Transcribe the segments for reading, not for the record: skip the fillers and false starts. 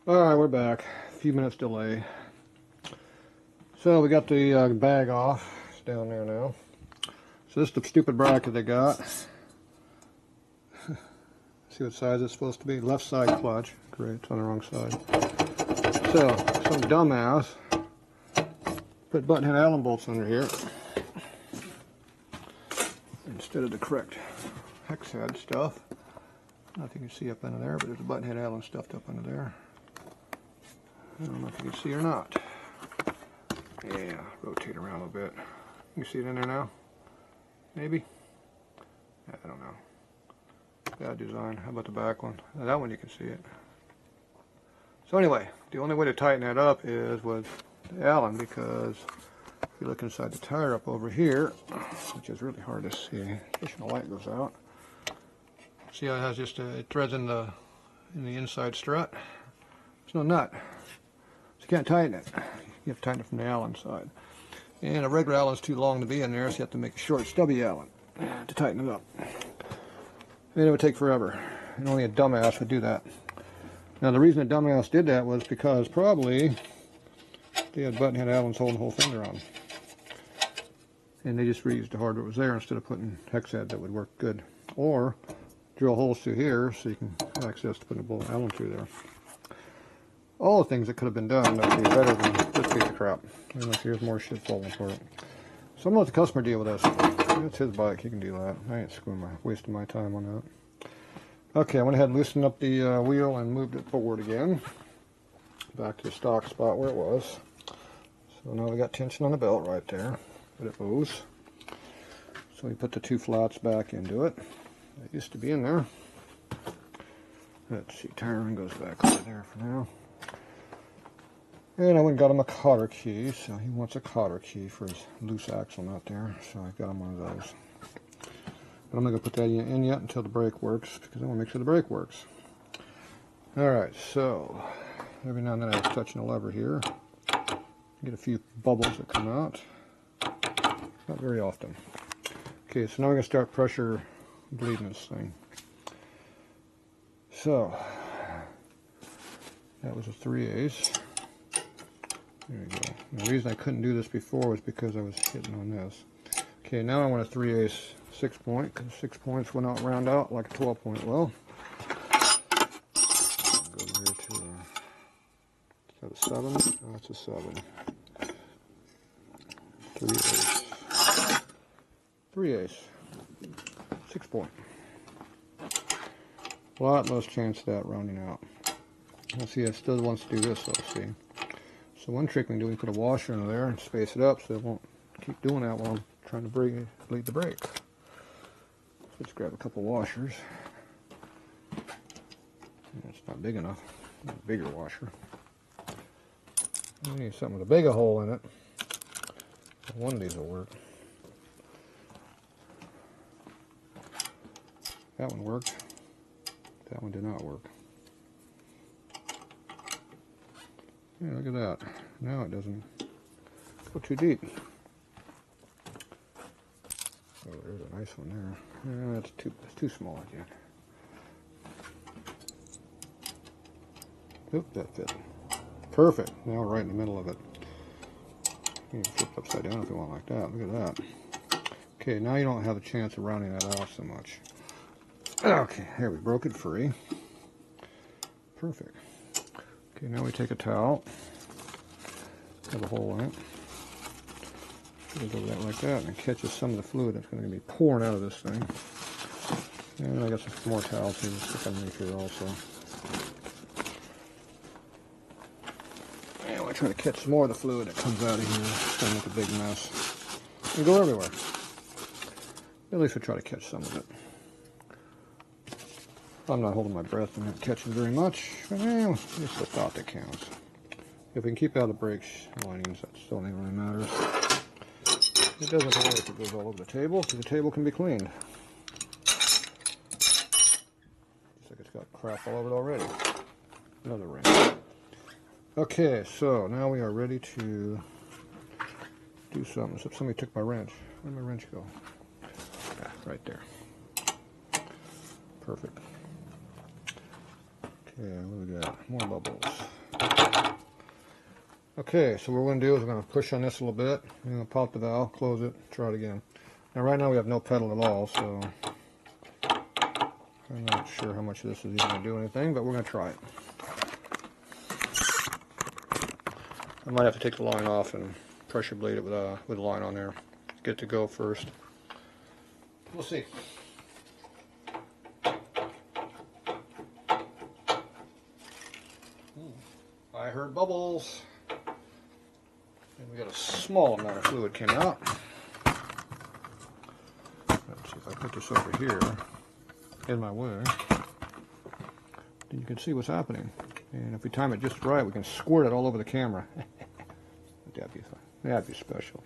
Alright, we're back. A few minutes delay. So we got the bag off. It's down there now. So this is the stupid bracket they got. See what size it's supposed to be? Left side clutch. Great, it's on the wrong side. So, some dumbass put button head Allen bolts under here instead of the correct hex head stuff. I don't know if you can see up under there, but there's a button head Allen stuffed up under there. I don't know if you can see or not. Yeah, rotate around a little bit. You can see it in there now? Maybe? I don't know. Bad design. How about the back one? That one you can see it. So anyway, the only way to tighten that up is with the Allen, because if you look inside the tire up over here, which is really hard to see, especially when the light goes out. See how it has just it threads in the inside strut? There's no nut. So you can't tighten it. You have to tighten it from the Allen side. And a regular Allen's too long to be in there, so you have to make a short, stubby Allen to tighten it up. And it would take forever. And only a dumbass would do that. Now the reason a dumbass did that was because probably they had button head Allens holding the whole fender on. And they just reused the hardware that was there instead of putting hex head that would work good. Or drill holes through here so you can have access to putting a bullet Allen through there. All the things that could have been done that would be better than this piece of crap. And look, here's more shit falling apart. So I'm going to let the customer deal with this. It's his bike, he can do that. I ain't wasting my time on that. Okay, I went ahead and loosened up the wheel and moved it forward again. Back to the stock spot where it was. So now we got tension on the belt right there. But it moves. So we put the two flats back into it. It used to be in there. Let's see, tire ring goes back over there for now. And I went and got him a cotter key, so he wants a cotter key for his loose axle nut there, so I got him one of those. But I'm not going to put that in yet until the brake works, because I want to make sure the brake works. Alright, so every now and then I was touching a lever here. Get a few bubbles that come out. Not very often. Okay, so now we're going to start pressure bleeding this thing. So, that was a 3/8. There you go. And the reason I couldn't do this before was because I was hitting on this. Okay, now I want a 3/8 6 point, because 6 points will not round out like a 12 point will. Go here to is that a 7? Oh, that's a 7. 3/8. 3/8. 6 point. A lot less chance of that rounding out. Now see, it still wants to do this though, see. So one trick we can do, we put a washer under there and space it up so it won't keep doing that while I'm trying to bleed the brake. Let's grab a couple washers. It's not big enough. A bigger washer. I need something with a bigger hole in it. One of these will work. That one worked. That one did not work. Yeah, look at that. Now it doesn't go too deep. Oh, there's a nice one there. Yeah, that's too small again. Oop, that fit. Perfect. Now we're right in the middle of it. You can flip it upside down if you want like that. Look at that. Okay, now you don't have a chance of rounding that off so much. Okay, here we broke it free. Perfect. Okay, now we take a towel, have a hole in it, put it over that like that, and it catches some of the fluid that's going to be pouring out of this thing. And I got some more towels here to stick underneath here also. And I try to catch some more of the fluid that comes out of here. It's going to make a big mess. It'll go everywhere. At least we try to catch some of it. I'm not holding my breath and not catching very much, but it's the thought that counts. If we can keep out the brake linings, that's the only thing that really matters. It doesn't matter if it goes all over the table, because the table can be cleaned. Looks like it's got crap all over it already. Another wrench. Okay, so now we are ready to do something. Except somebody took my wrench. Where'd my wrench go? Ah, right there. Perfect. Okay, what do we got? More bubbles. Okay, so what we're going to do is we're going to push on this a little bit. We're going to pop the valve, close it, try it again. Now right now we have no pedal at all, so I'm not sure how much of this is even going to do anything, but we're going to try it. I might have to take the line off and pressure bleed it with the line on there. Get it to go first. We'll see. I heard bubbles. And we got a small amount of fluid came out. Let's see if I put this over here in my way. Then you can see what's happening. And if we time it just right, we can squirt it all over the camera. That'd be fun. That'd be special.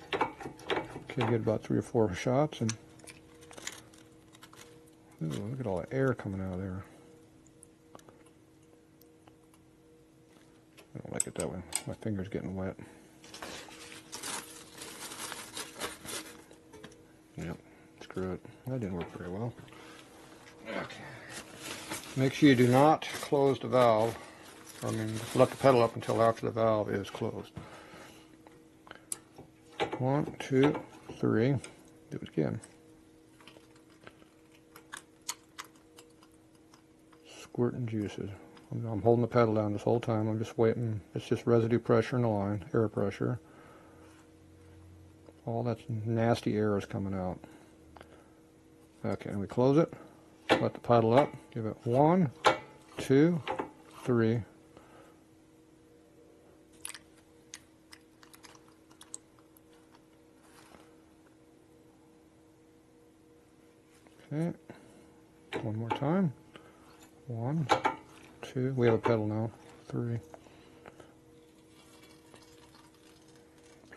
Okay, get about 3 or 4 shots, and ooh, look at all the air coming out of there. I don't like it that way. My finger's getting wet. Yep, screw it. That didn't work very well. Okay. Make sure you do not close the valve. I mean, let the pedal up until after the valve is closed. 1, 2, 3. Do it again. Squirting juices. I'm holding the pedal down this whole time. I'm just waiting. It's just residue pressure in the line, air pressure. All that nasty air is coming out. Okay, and we close it. Let the pedal up. Give it 1, 2, 3. Okay. One more time. 1, 2. We have a pedal now. 3.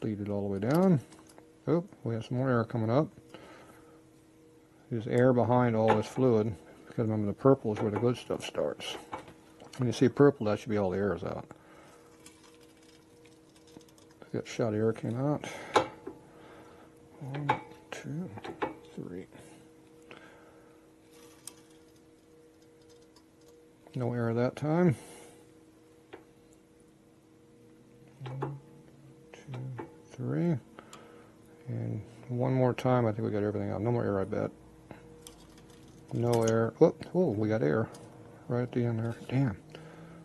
Bleed it all the way down. Oh, we have some more air coming up. There's air behind all this fluid, because remember the purple is where the good stuff starts. When you see purple, that should be all the air is out. That shot of air came out. 1, 2, 3. No air that time. 1, 2, 3. And one more time, I think we got everything out. No more air, I bet. No air. Oh, we got air right at the end there. Damn.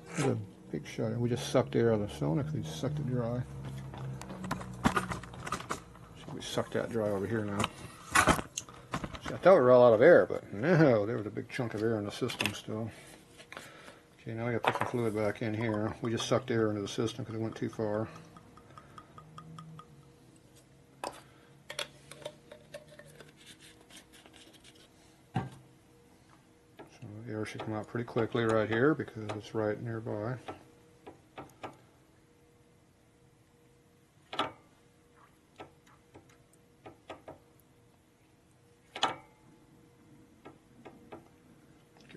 That's a big shot. We just sucked air out of the cylinder because we sucked it dry. So we sucked that dry over here now. See, I thought we were all out of air, but no, there was a big chunk of air in the system still. Okay, now I got to put some fluid back in here. We just sucked air into the system because it went too far. Air should come out pretty quickly right here because it's right nearby. Get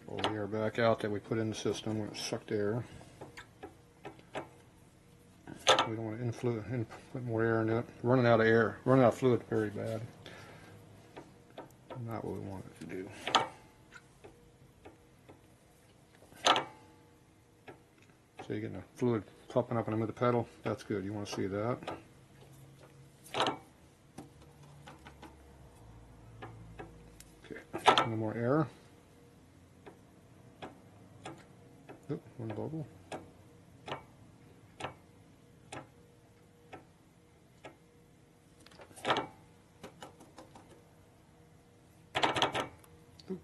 all the air back out that we put in the system when it sucked air. We don't want to put more air into it. Running out of air, running out of fluid very bad. Not what we want it to do. So you're getting the fluid popping up under the pedal. That's good. You want to see that. Okay, a little more air. Oop, one bubble. Oop.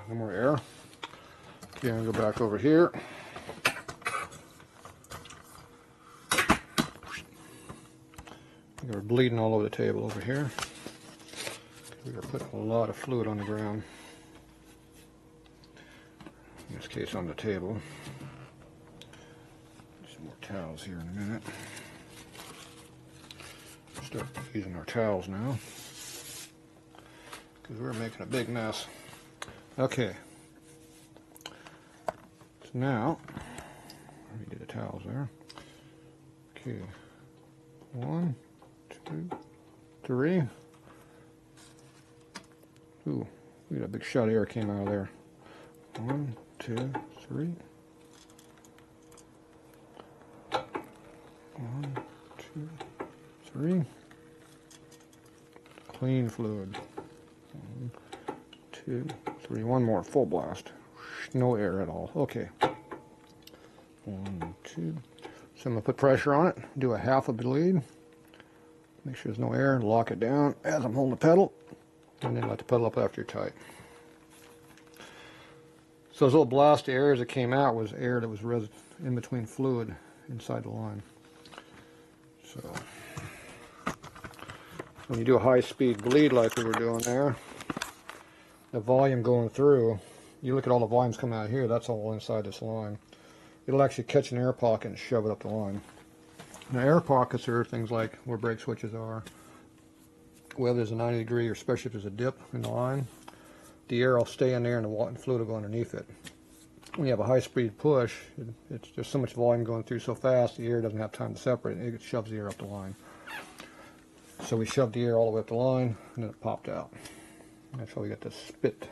No more air. Okay, I'm going to go back over here. We're bleeding all over the table over here. We are putting a lot of fluid on the ground. In this case, on the table. Some more towels here in a minute. Start using our towels now because we're making a big mess. Okay, so now, let me get the towels there. Okay, 1, 2, 3. Ooh, we got a big shot of air came out of there. 1, 2, 3. 1, 2, 3. Clean fluid. 1, 2, 3. One more, full blast. No air at all. Okay. 1, 2. So I'm going to put pressure on it, do a half a bleed. Make sure there's no air, lock it down as I'm holding the pedal, and then let the pedal up after you're tight. So those little blast airs that came out was air that was in between fluid inside the line. So when you do a high-speed bleed like we were doing there, the volume going through, you look at all the volumes coming out here, that's all inside this line. It'll actually catch an air pocket and shove it up the line. Now air pockets are things like where brake switches are. Whether there's a 90 degree or especially if there's a dip in the line, the air will stay in there and the fluid will go underneath it. When you have a high-speed push, it's just so much volume going through so fast, the air doesn't have time to separate, it shoves the air up the line. So we shoved the air all the way up the line, and then it popped out. That's how we got this spit.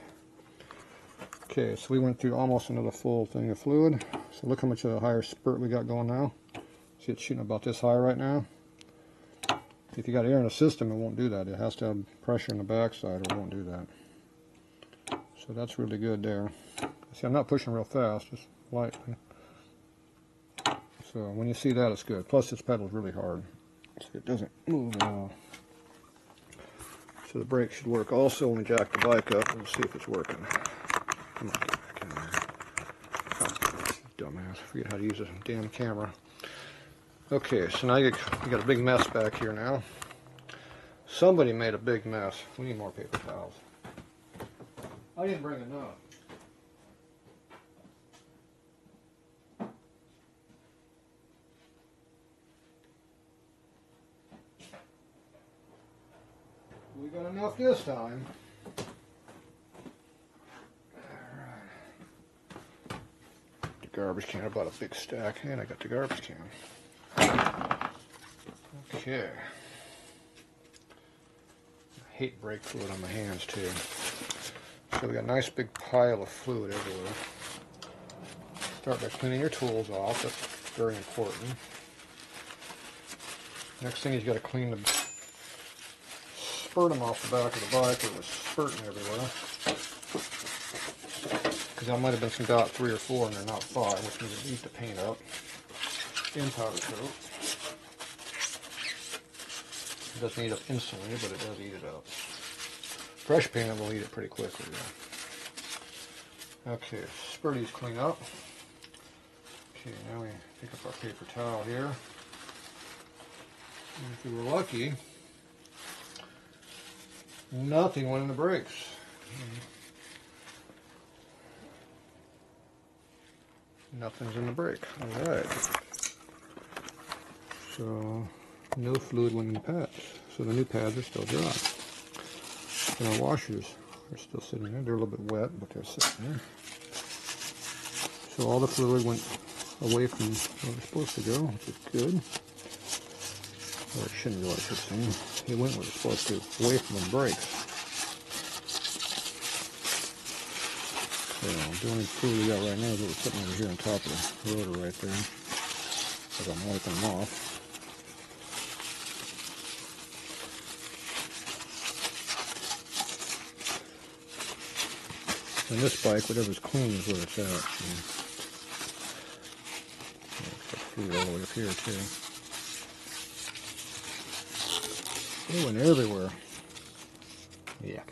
Okay, so we went through almost another full thing of fluid. So look how much of a higher spurt we got going now. See, it's shooting about this high right now. If you got air in the system, it won't do that. It has to have pressure in the backside or it won't do that. So that's really good there. See, I'm not pushing real fast, just lightly. So when you see that, it's good. Plus, this pedal is really hard, so it doesn't move at all. So the brake should work also when we jack the bike up. We'll see if it's working. Come on, get back in there. Oh, dumbass, I forget how to use this damn camera. Okay, so now you got a big mess back here now. Somebody made a big mess. We need more paper towels. I didn't bring enough. We got enough this time. Garbage can. I bought a big stack and I got the garbage can. Okay. I hate brake fluid on my hands too. So we got a nice big pile of fluid everywhere. Start by cleaning your tools off. That's very important. Next thing is you got to clean the spurt them off the back of the bike. It was spurting everywhere. Because that might have been some dot 3 or 4 and they're not 5, which means it eat the paint up. In powder coat. It doesn't eat up instantly, but it does eat it up. Fresh paint will eat it pretty quickly though. Okay, spurties clean up. Okay, now we pick up our paper towel here. And if we were lucky, nothing went in the brakes. Nothing's in the brake. Alright. So, no fluid went in the pads. So the new pads are still dry. And our washers are still sitting there. They're a little bit wet, but they're sitting there. So all the fluid went away from where it's supposed to go, which is good. Or it shouldn't go like this thing. It went where it's supposed to, away from the brakes. So the only fluid we got right now is what we're sitting over here on top of the rotor right there. As I'm wiping them off. And this bike, whatever's clean is where it's at. Got fluid all the way up here too. It went everywhere. Yeah.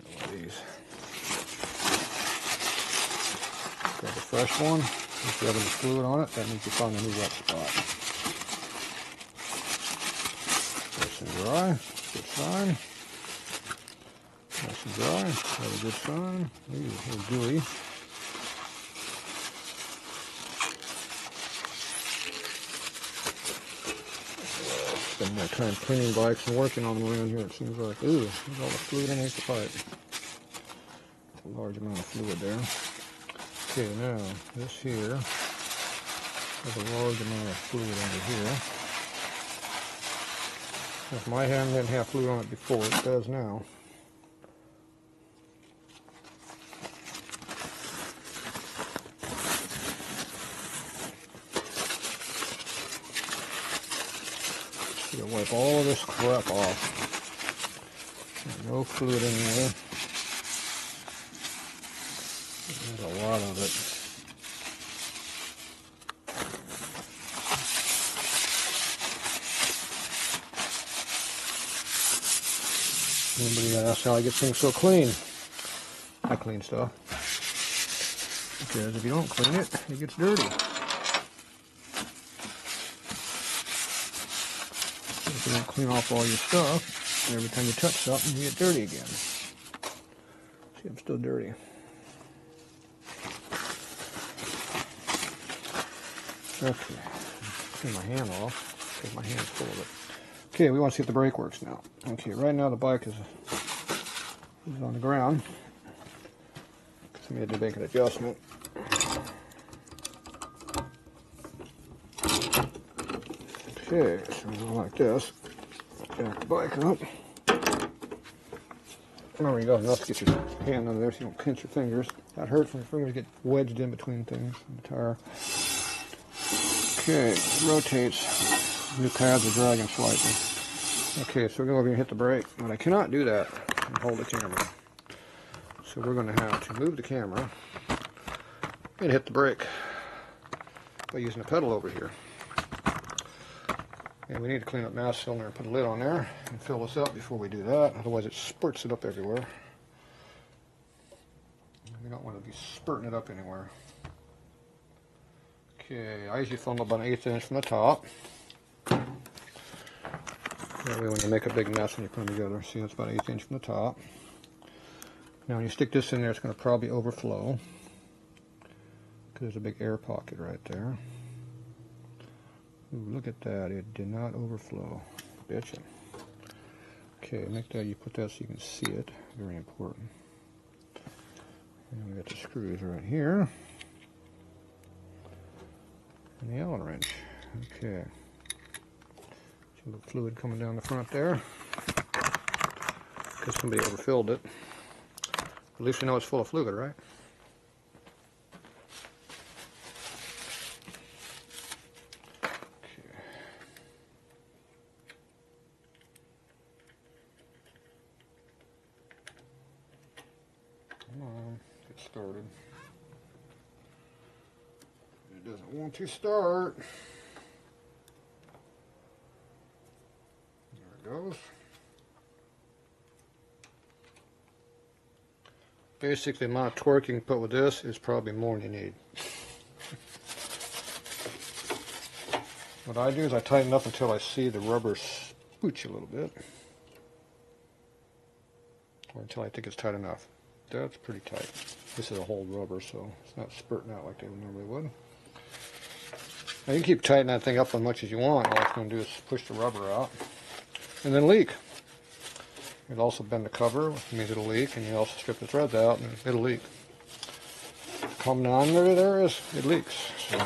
One of these. Grab a fresh one. If you have any fluid on it, that means you found a new wet spot. Nice and dry. Good sign. Nice and dry. That's a good sign. Ooh, a little gooey. Spend more time cleaning bikes and working on them around here. It seems like, ooh, there's all the fluid underneath the pipe. A large amount of fluid there. Okay, now this here has a large amount of fluid under here. If my hand didn't have fluid on it before, it does now. wipe all of this crap off. No fluid anywhere. There's a lot of it. Anybody asks how I get things so clean? I clean stuff. Because if you don't clean it, it gets dirty. If you don't clean off all your stuff, every time you touch something, you get dirty again. See, I'm still dirty. Okay, clean my hand off because my hand's full of it. Okay, we want to see if the brake works now. Okay, right now the bike is on the ground. So we had to make an adjustment. Okay, so we go like this. Back the bike up. There we go, enough to get your hand under there so you don't pinch your fingers. That hurts when your fingers get wedged in between things in the tire. Okay, it rotates. New pads are dragging slightly. Okay, so we're going to go over here and hit the brake. But I cannot do that and hold the camera. So we're going to have to move the camera and hit the brake by using a pedal over here. And we need to clean up mass cylinder and put a lid on there and fill this up before we do that. Otherwise it spurts it up everywhere. We don't want to be spurting it up anywhere. Okay, I usually fill them about 1/8 inch from the top. That way when you make a big mess when you put them together, see it's about 1/8 inch from the top. Now when you stick this in there, it's going to probably overflow. Because there's a big air pocket right there. Ooh, look at that, it did not overflow. Betcha. Okay, make that, you put that so you can see it. Very important. And we got the screws right here. And the Allen wrench. Okay. See a little fluid coming down the front there. Because somebody overfilled it. At least we know it's full of fluid, right? Okay. Come on, get started. It doesn't want to start. There it goes. Basically, the amount of torque you can put with this is probably more than you need. What I do is I tighten up until I see the rubber spooch a little bit. Or until I think it's tight enough. That's pretty tight. This is a whole rubber, so it's not spurting out like they normally would. Now you can keep tightening that thing up as much as you want. All it's going to do is push the rubber out and then leak. It'll also bend the cover, which means it'll leak, and you also strip the threads out and it'll leak. Coming on there is, it leaks. So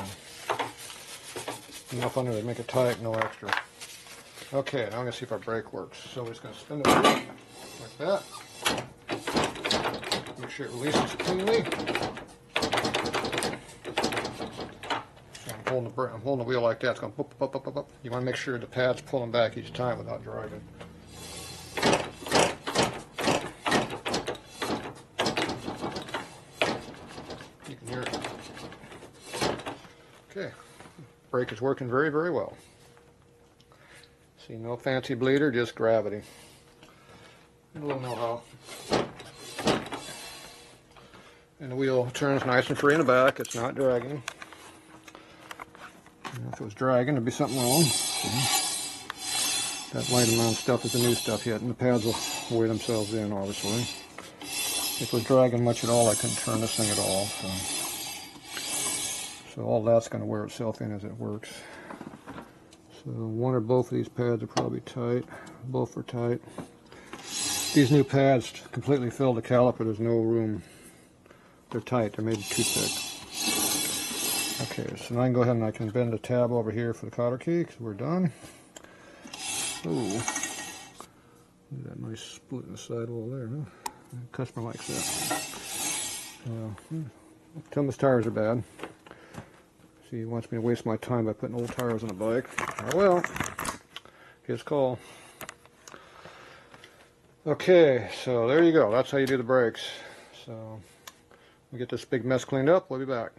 enough under to make it tight, no extra. Okay, now I'm going to see if our brake works. So we're just going to spin it like that. Make sure it releases cleanly. So I'm holding the wheel like that. It's going up, up, up, up, up. You want to make sure the pad's pulling back each time without driving. You can hear it. Okay, brake is working very, very well. See, no fancy bleeder, just gravity. And a little know-how. And the wheel turns nice and free in the back. It's not dragging. And if it was dragging, there'd be something wrong. That white amount of stuff is the new stuff yet, and the pads will wear themselves in, obviously. If it was dragging much at all, I couldn't turn this thing at all. So all that's going to wear itself in as it works. So one or both of these pads are probably tight. Both are tight. These new pads completely fill the caliper. There's no room. They're tight. They're made too thick. Okay, so now I can go ahead and I can bend the tab over here for the cotter key because we're done. Ooh, look at that nice split in the sidewall there, huh? The customer likes that. Tell him his tires are bad. See, he wants me to waste my time by putting old tires on a bike. Oh well. his call. Okay, so there you go. That's how you do the brakes. So we'll get this big mess cleaned up. We'll be back.